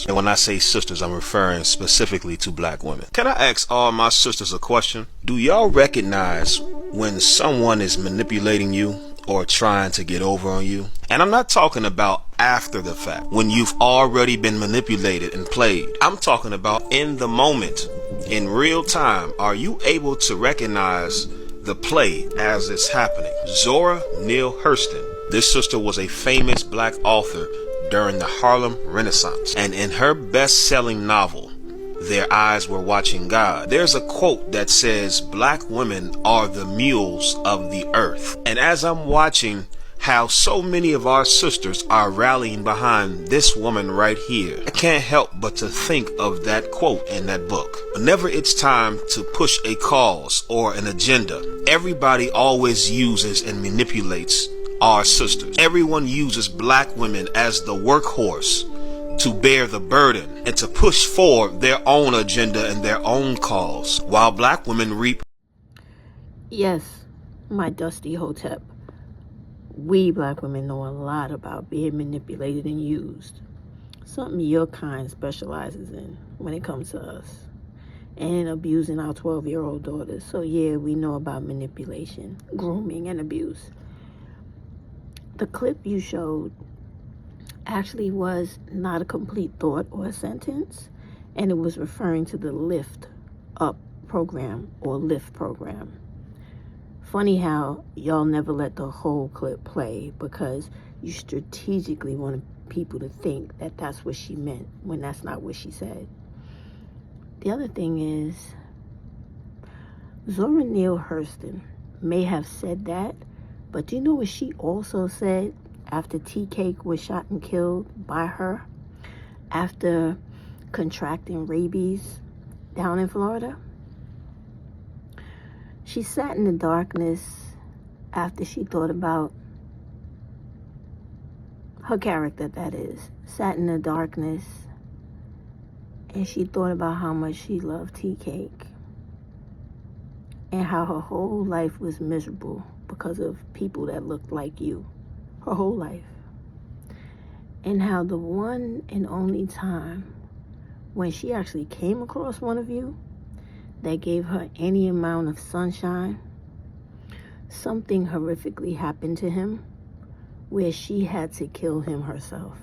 And when I say sisters, I'm referring specifically to black women. Can I ask all my sisters a question? Do y'all recognize when someone is manipulating you or trying to get over on you? And I'm not talking about after the fact, when you've already been manipulated and played. I'm talking about in the moment, in real time. Are you able to recognize the play as it's happening? Zora Neale Hurston. This sister was a famous black author during the Harlem Renaissance. And in her best-selling novel, Their Eyes Were Watching God, there's a quote that says, "Black women are the mules of the earth." And as I'm watching how so many of our sisters are rallying behind this woman right here, I can't help but to think of that quote in that book. Whenever it's time to push a cause or an agenda, everybody always uses and manipulates our sisters. Everyone uses black women as the workhorse to bear the burden and to push forward their own agenda and their own cause, while black women reap. Yes, my dusty hotep. We black women know a lot about being manipulated and used. Something your kind specializes in when it comes to us. And abusing our 12-year-old daughters. So yeah, we know about manipulation, grooming, and abuse. The clip you showed actually was not a complete thought or a sentence, and it was referring to the Lift Up program or Lift program. Funny how y'all never let the whole clip play because you strategically wanted people to think that that's what she meant when that's not what she said. The other thing is, Zora Neale Hurston may have said that, but do you know what she also said after Tea Cake was shot and killed by her after contracting rabies down in Florida? She sat in the darkness after she thought about her character, that is, sat in the darkness and she thought about how much she loved Tea Cake and how her whole life was miserable because of people that looked like you, her whole life. And how the one and only time when she actually came across one of you that gave her any amount of sunshine, something horrifically happened to him where she had to kill him herself.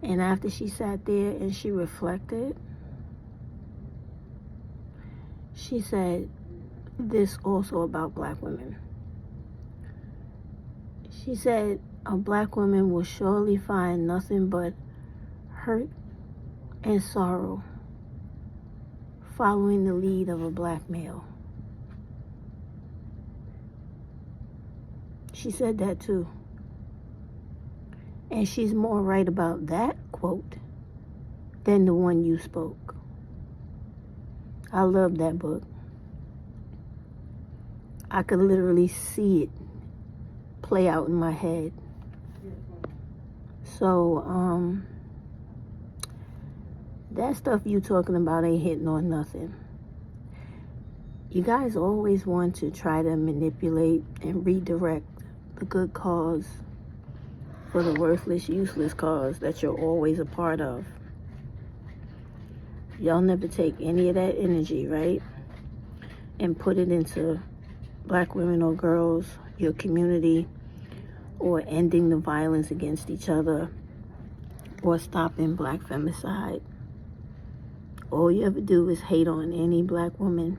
And after she sat there and she reflected, she said this also about black women. She said, a black woman will surely find nothing but hurt and sorrow following the lead of a black male. She said that too. And she's more right about that quote than the one you spoke. I love that book. I could literally see it play out in my head. So, that stuff you talking about ain't hitting on nothing. You guys always want to try to manipulate and redirect the good cause for the worthless, useless cause that you're always a part of. Y'all never take any of that energy, right? And put it into black women or girls, your community, or ending the violence against each other, or stopping black femicide. All you ever do is hate on any black woman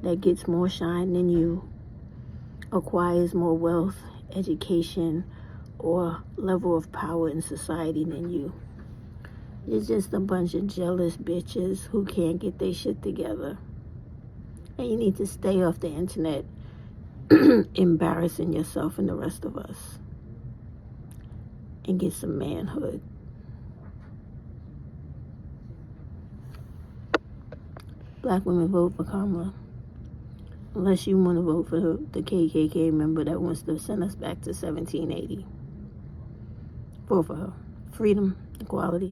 that gets more shine than you, acquires more wealth, education, or level of power in society than you. It's just a bunch of jealous bitches who can't get their shit together. And you need to stay off the internet embarrassing yourself and the rest of us. And get some manhood. Black women, vote for Kamala. Unless you want to vote for the KKK member that wants to send us back to 1780. Vote for her. Freedom, equality.